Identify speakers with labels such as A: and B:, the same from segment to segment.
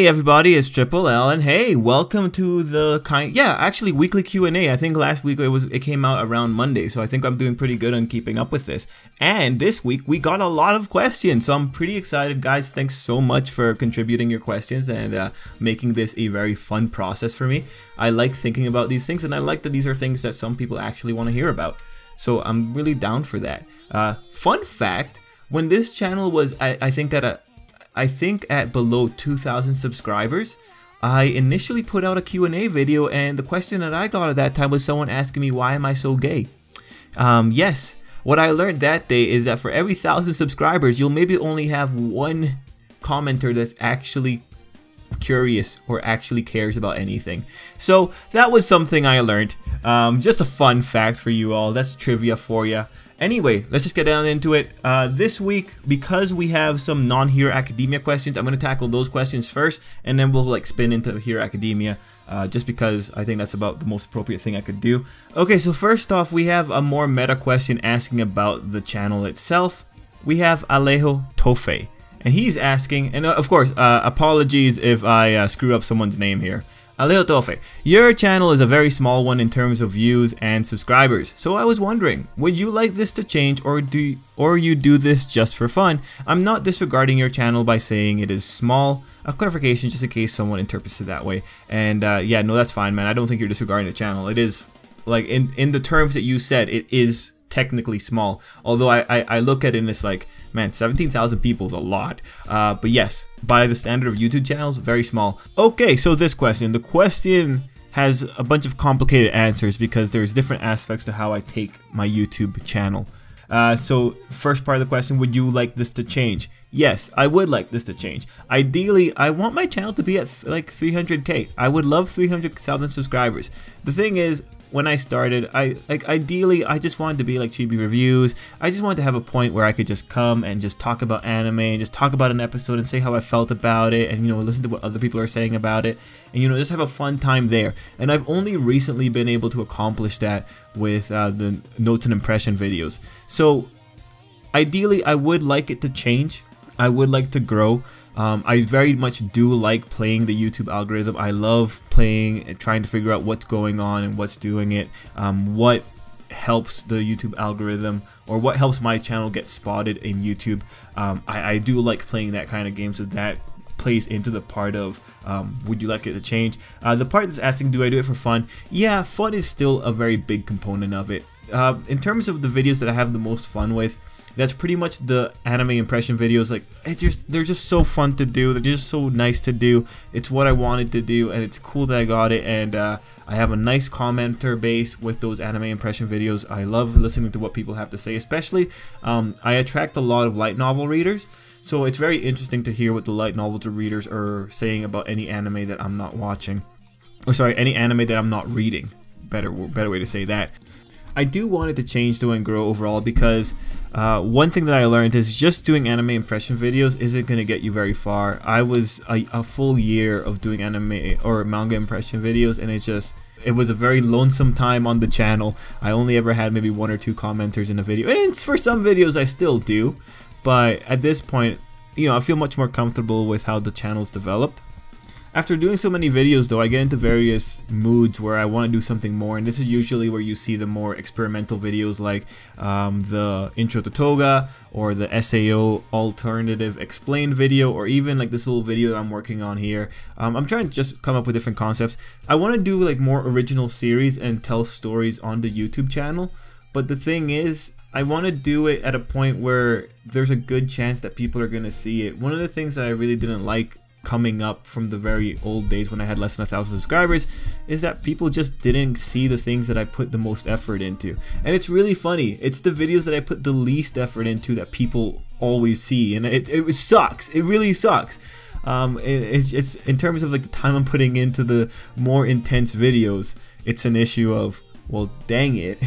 A: Hey everybody, it's Tripl-L, and hey, welcome to the weekly Q&A. I think last week it came out around Monday, so I think I'm doing pretty good on keeping up with this. And this week we got a lot of questions, so I'm pretty excited, guys. Thanks so much for contributing your questions and making this a very fun process for me. I like thinking about these things, and I like that these are things that some people actually want to hear about. So I'm really down for that. Fun fact: when this channel was, I think at below 2,000 subscribers, I initially put out a Q&A video, and the question that I got at that time was someone asking me, why am I so gay? Yes, what I learned that day is that for every 1,000 subscribers, you'll maybe only have one commenter that's actually curious or actually cares about anything. So that was something I learned. Just a fun fact for you all. That's trivia for you. Anyway, let's just get down into it. This week, because we have some non-Hero Academia questions, I'm going to tackle those questions first, and then we'll spin into Hero Academia, just because I think that's about the most appropriate thing I could do. Okay, so first off, we have a more meta question asking about the channel itself. We have Alejo Tofe, and he's asking, and of course, apologies if I screw up someone's name here. Alejo Tofe, your channel is a very small one in terms of views and subscribers, so I was wondering, would you like this to change, or you do this just for fun? I'm not disregarding your channel by saying it is small. A clarification just in case someone interprets it that way. And yeah, no, that's fine, man. I don't think you're disregarding the channel. It is, like, in the terms that you said, it is technically small, although I look at it and it's like, man, 17,000 people is a lot, but yes, by the standard of YouTube channels, very small. Okay, so the question has a bunch of complicated answers because there's different aspects to how I take my YouTube channel. So first part of the question, would you like this to change? Yes, I would like this to change. Ideally, I want my channel to be at like 300k. I would love 300,000 subscribers. The thing is, when I started, ideally I just wanted to be like Chibi Reviews. I just wanted to have a point where I could just come and just talk about anime and just talk about an episode and say how I felt about it, and listen to what other people are saying about it, and just have a fun time there. And I've only recently been able to accomplish that with the notes and impression videos. So ideally I would like it to change. I would like to grow. I very much do like playing the YouTube algorithm. I love playing and trying to figure out what's going on and what's doing it, what helps the YouTube algorithm, or what helps my channel get spotted in YouTube. I do like playing that kind of game, so that plays into the part of would you like it to change. The part that's asking, do I do it for fun? Yeah, fun is still a very big component of it. In terms of the videos that I have the most fun with, that's pretty much the anime impression videos. Like, they're just so fun to do. They're just so nice to do. It's what I wanted to do, and it's cool that I got it. And I have a nice commenter base with those anime impression videos. I love listening to what people have to say, especially I attract a lot of light novel readers. So it's very interesting to hear what the light novel readers are saying about any anime that I'm not watching, or sorry, any anime that I'm not reading. Better way to say that. I do want it to change though and grow overall, because one thing that I learned is just doing anime impression videos isn't going to get you very far. I was a full year of doing anime or manga impression videos, and it was a very lonesome time on the channel. I only ever had maybe 1 or 2 commenters in a video, and for some videos I still do, but at this point, I feel much more comfortable with how the channel's developed. After doing so many videos though, I get into various moods where I want to do something more, and this is usually where you see the more experimental videos like the Intro to Toga, or the SAO alternative explained video, or even like this little video that I'm working on here. I'm trying to just come up with different concepts. I want to do like more original series and tell stories on the YouTube channel, but the thing is, I want to do it at a point where there's a good chance that people are going to see it. One of the things that I really didn't like coming up from the very old days when I had less than 1,000 subscribers is that people just didn't see the things that I put the most effort into. And it's really funny, it's the videos that I put the least effort into that people always see, and it sucks. It really sucks. It's in terms of like the time I'm putting into the more intense videos, it's an issue of, well, dang it.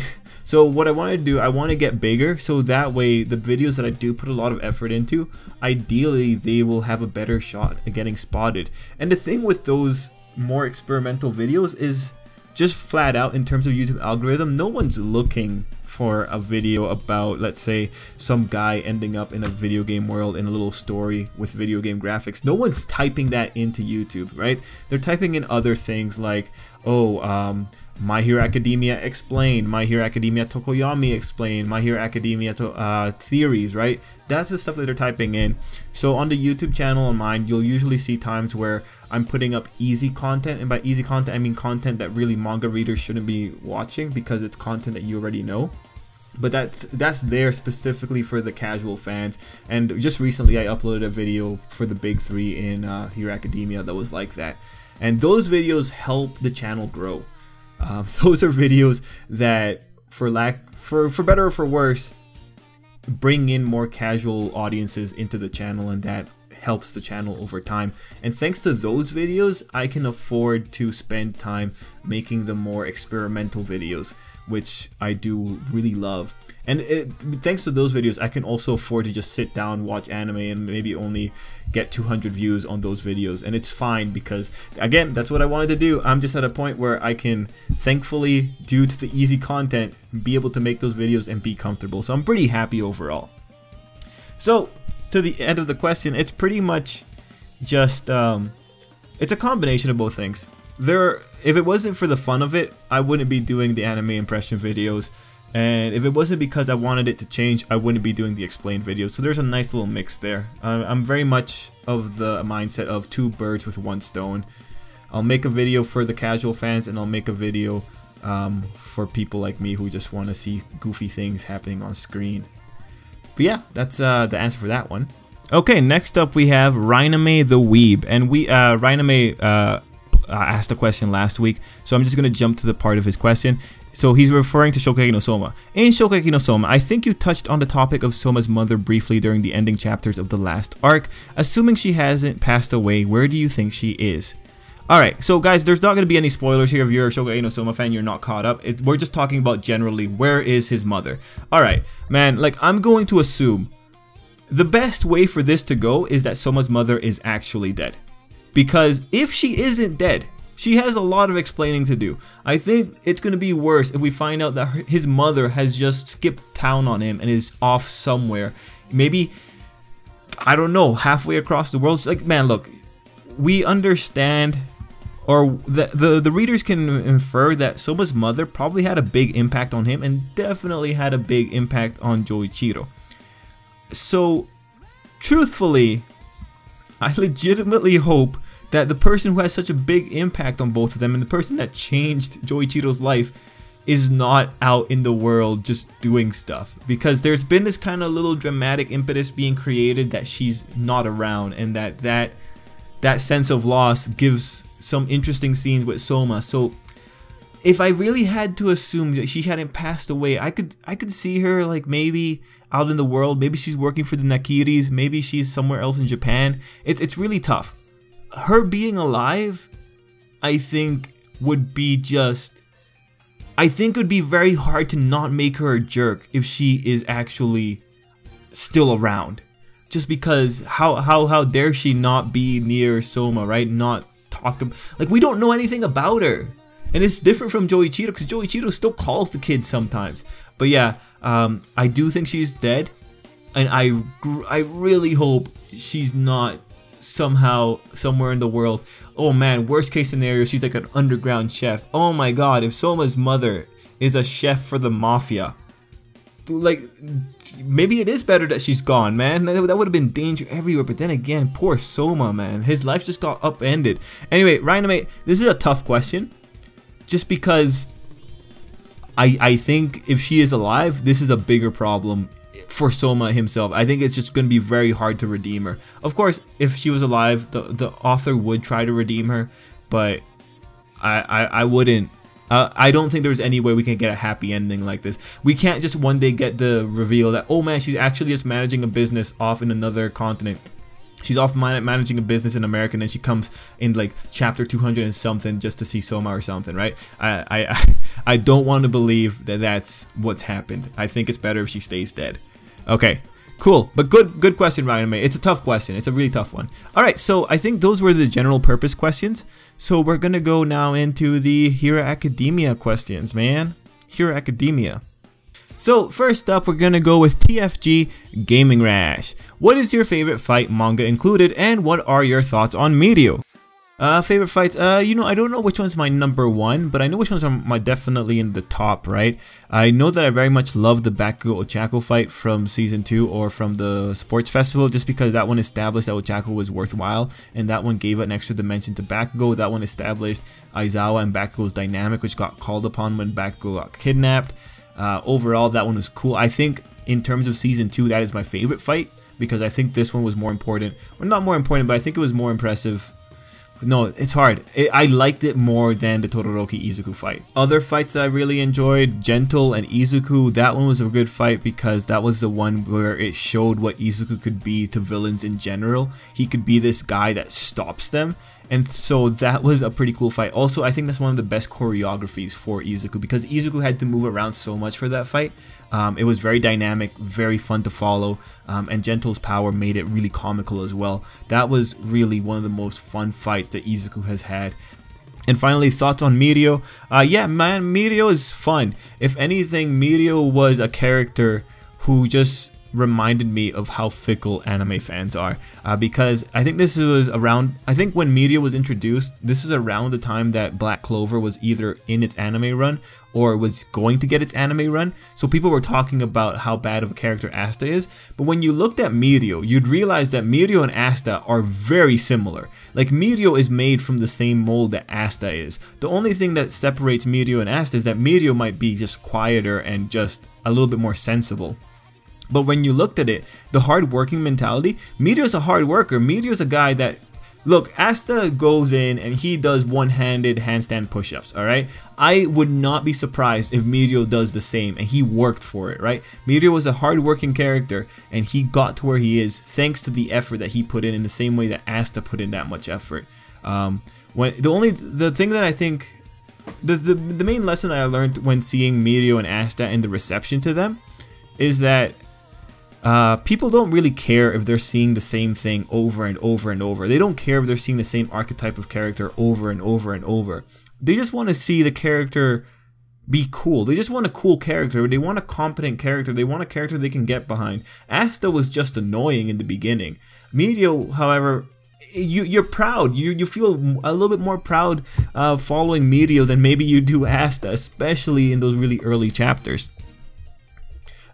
A: So what I want to do, I want to get bigger, so that way the videos that I do put a lot of effort into, ideally they will have a better shot at getting spotted. And the thing with those more experimental videos is just flat out, in terms of YouTube algorithm, no one's looking for a video about, let's say, some guy ending up in a video game world in a little story with video game graphics, no one's typing that into YouTube, right? They're typing in other things like, oh, My Hero Academia explained, My Hero Academia Tokoyami explained, My Hero Academia theories, right? That's the stuff that they're typing in. So on the YouTube channel on mine, you'll usually see times where I'm putting up easy content, and by easy content I mean content that really manga readers shouldn't be watching because it's content that you already know. But that's there specifically for the casual fans. And just recently I uploaded a video for the big three in Hero Academia that was like that. And those videos help the channel grow. Those are videos that, for better or for worse, bring in more casual audiences into the channel, and that helps the channel over time. And thanks to those videos, I can afford to spend time making the more experimental videos, which I do really love. And thanks to those videos, I can also afford to just sit down, watch anime, and maybe only get 200 views on those videos. And it's fine because, again, that's what I wanted to do. I'm just at a point where I can, thankfully, due to the easy content, be able to make those videos and be comfortable. So I'm pretty happy overall. So, to the end of the question, it's pretty much just, it's a combination of both things. If it wasn't for the fun of it, I wouldn't be doing the anime impression videos. And if it wasn't because I wanted it to change, I wouldn't be doing the explained videos. So there's a nice little mix there. I'm very much of the mindset of 2 birds with 1 stone. I'll make a video for the casual fans, and I'll make a video for people like me who just want to see goofy things happening on screen. But yeah, that's the answer for that one. Okay, next up we have Rhiname the Weeb. And Rhiname asked a question last week, so I'm just going to jump to the part of his question. So he's referring to Shokugeki no Soma. In Shokugeki no Soma, I think you touched on the topic of Soma's mother briefly during the ending chapters of the last arc. Assuming she hasn't passed away, where do you think she is? Alright, so guys, there's not going to be any spoilers here. If you're a Shokugeki no Soma fan, you're not caught up. We're just talking about generally, where is his mother? Alright, man, like, I'm going to assume the best way for this to go is that Soma's mother is actually dead. Because if she isn't dead, she has a lot of explaining to do. I think it's going to be worse if we find out that his mother has just skipped town on him and is off somewhere. Maybe, I don't know, halfway across the world. Like, man, look, we understand, or the readers can infer that Soma's mother probably had a big impact on him and definitely had a big impact on Joichiro. So, truthfully, I legitimately hope that the person who has such a big impact on both of them and the person that changed Joichiro's life is not out in the world just doing stuff. Because there's been this kind of little dramatic impetus being created that she's not around, and that sense of loss gives some interesting scenes with Soma. So if I really had to assume that she hadn't passed away, I could see her like maybe out in the world. Maybe she's working for the Nakiris. Maybe she's somewhere else in Japan. It's really tough. Her being alive, I think would be very hard to not make her a jerk if she is actually still around. Just because how dare she not be near Soma, right? Not talk, like, we don't know anything about her. And it's different from Joichiro, because Joichiro still calls the kids sometimes. But yeah, I do think she's dead, and I really hope she's not somehow somewhere in the world. Oh man, worst case scenario, she's like an underground chef. Oh my god, if Soma's mother is a chef for the mafia, like, maybe it is better that she's gone, man. That would have been danger everywhere. But then again, poor Soma, man, his life just got upended. Anyway, Rhiname, this is a tough question, just because I think if she is alive, this is a bigger problem for Soma himself. I think it's just going to be very hard to redeem her. Of course, if she was alive, the author would try to redeem her, but I wouldn't. I don't think there's any way we can get a happy ending like this. We can't just one day get the reveal that, oh man, she's actually just managing a business off in another continent. She's off managing a business in America, and then she comes in like chapter 200 and something just to see Soma or something, right? I don't want to believe that that's what's happened. I think it's better if she stays dead. Okay, cool. But good question, Ryan. It's a tough question. It's a really tough one. Alright, so I think those were the general purpose questions. So we're going to go now into the Hero Academia questions, man. Hero Academia. So first up, we're gonna go with TFG Gaming Rash. What is your favorite fight, manga included, and what are your thoughts on Medio? Favorite fights, you know, I don't know which one's my number one, but I know which ones are my definitely in the top, right? I know that I very much love the Bakugo Ochako fight from season 2 or from the sports festival, just because that one established that Ochako was worthwhile, and that one gave an extra dimension to Bakugo. That one established Aizawa and Bakugo's dynamic, which got called upon when Bakugo got kidnapped. Overall, that one was cool. I think in terms of season 2, that is my favorite fight, because I think this one was more important. Well, not more important, but I think it was more impressive. No, it's hard. I liked it more than the Todoroki Izuku fight. Other fights that I really enjoyed, Gentle and Izuku, that one was a good fight because that was the one where it showed what Izuku could be to villains in general. He could be this guy that stops them, and so that was a pretty cool fight. Also, I think that's one of the best choreographies for Izuku because Izuku had to move around so much for that fight. It was very dynamic, very fun to follow, and Gentle's power made it really comical as well. That was really one of the most fun fights that Izuku has had. And finally, thoughts on Medio. Yeah, man, Medio is fun. If anything, Medio was a character who just reminded me of how fickle anime fans are, because I think this was around, I think when Medio was introduced, this was around the time that Black Clover was either in its anime run or was going to get its anime run, so people were talking about how bad of a character Asta is. But when you looked at Medio, you'd realize that Medio and Asta are very similar. Like, Medio is made from the same mold that Asta is. The only thing that separates Medio and Asta is that Medio might be just quieter and just a little bit more sensible. But when you looked at it, the hard-working mentality, Meteor's a hard worker. Meteor's a guy that, look, Asta goes in and he does one-handed handstand push-ups, alright? I would not be surprised if Meteor does the same, and he worked for it, right? Meteor was a hard-working character, and he got to where he is thanks to the effort that he put in the same way that Asta put in that much effort. The thing that I think, the main lesson I learned when seeing Meteor and Asta and the reception to them is that people don't really care if they're seeing the same thing over and over and over. They don't care if they're seeing the same archetype of character over and over and over. They just want to see the character be cool. They just want a cool character. They want a competent character. They want a character they can get behind. Asta was just annoying in the beginning. Medio, however, you're proud. You feel a little bit more proud following Medio than maybe you do Asta, especially in those really early chapters.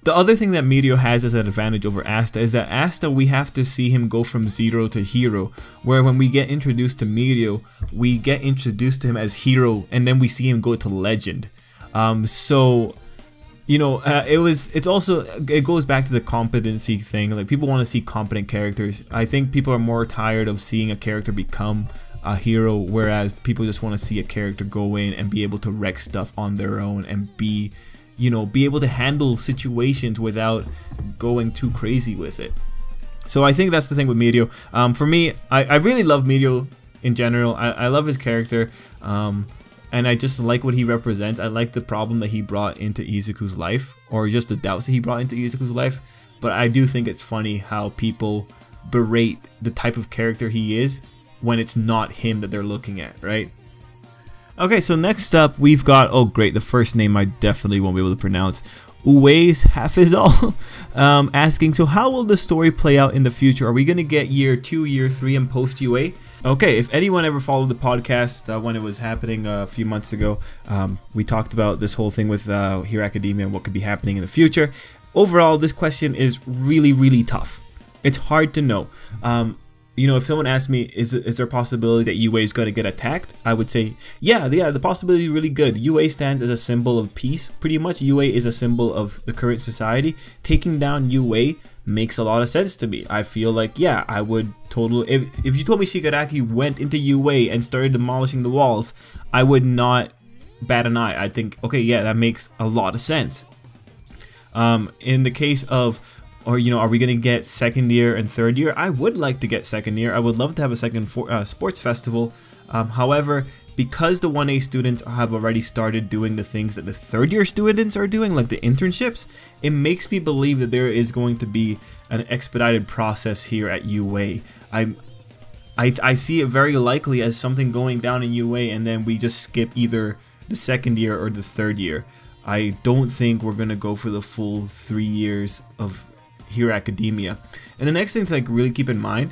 A: The other thing that Medio has as an advantage over Asta is that Asta, we have to see him go from zero to hero, where when we get introduced to Medio, we get introduced to him as hero, and then we see him go to legend. So, you know, it goes back to the competency thing. Like, people want to see competent characters. I think people are more tired of seeing a character become a hero, whereas people just want to see a character go in and be able to wreck stuff on their own and be able to handle situations without going too crazy with it. So I think that's the thing with Medio. For me, I really love Medio in general. I love his character, and I just like what he represents. I like the problem that he brought into Izuku's life, or just the doubts that he brought into Izuku's life. But I do think it's funny how people berate the type of character he is when it's not him that they're looking at, right? Okay, so next up we've got, oh great, the first name I definitely won't be able to pronounce, Uwe's Hafizal, asking, so how will the story play out in the future? Are we going to get year 2, year 3 and post UA? Okay, if anyone ever followed the podcast when it was happening a few months ago, we talked about this whole thing with Hero Academia and what could be happening in the future. Overall, this question is really, really tough. It's hard to know. You know, if someone asked me, is there a possibility that UA is going to get attacked? I would say, yeah, the possibility is really good. UA stands as a symbol of peace. Pretty much, UA is a symbol of the current society. Taking down UA makes a lot of sense to me. I feel like, yeah, I would totally... If you told me Shigaraki went into UA and started demolishing the walls, I would not bat an eye. I'd think, okay, yeah, that makes a lot of sense. In the case of... Or, you know, are we going to get second year and third year? I would like to get second year. I would love to have a second sports festival. However, because the 1A students have already started doing the things that the third year students are doing, like the internships, it makes me believe that there is going to be an expedited process here at UA. I see it very likely as something going down in UA and then we just skip either the second year or the third year. I don't think we're gonna go for the full 3 years of Hero Academia. And the next thing to like really keep in mind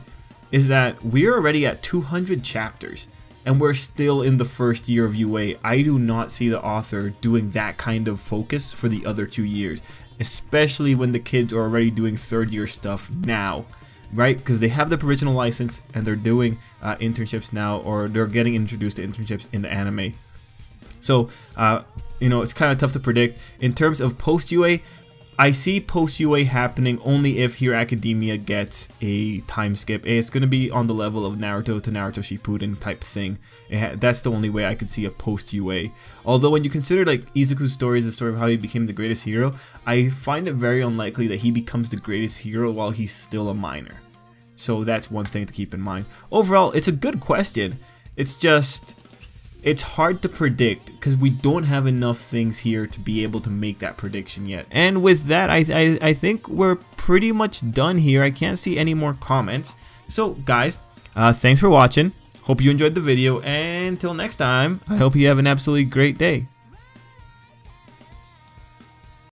A: is that we're already at 200 chapters and we're still in the first year of UA. I do not see the author doing that kind of focus for the other 2 years, especially when the kids are already doing third year stuff now, right? Because they have the provisional license and they're doing internships now, or they're getting introduced to internships in the anime. So you know, it's kind of tough to predict. In terms of post UA, I see post UA happening only if Hero Academia gets a time skip. It's going to be on the level of Naruto to Naruto Shippuden type thing. That's the only way I could see a post UA. Although when you consider like Izuku's story is the story of how he became the greatest hero, I find it very unlikely that he becomes the greatest hero while he's still a minor. So that's one thing to keep in mind. Overall, it's a good question. It's just, it's hard to predict because we don't have enough things here to be able to make that prediction yet. And with that, I think we're pretty much done here. I can't see any more comments. So guys, thanks for watching. Hope you enjoyed the video, and until next time, I hope you have an absolutely great day.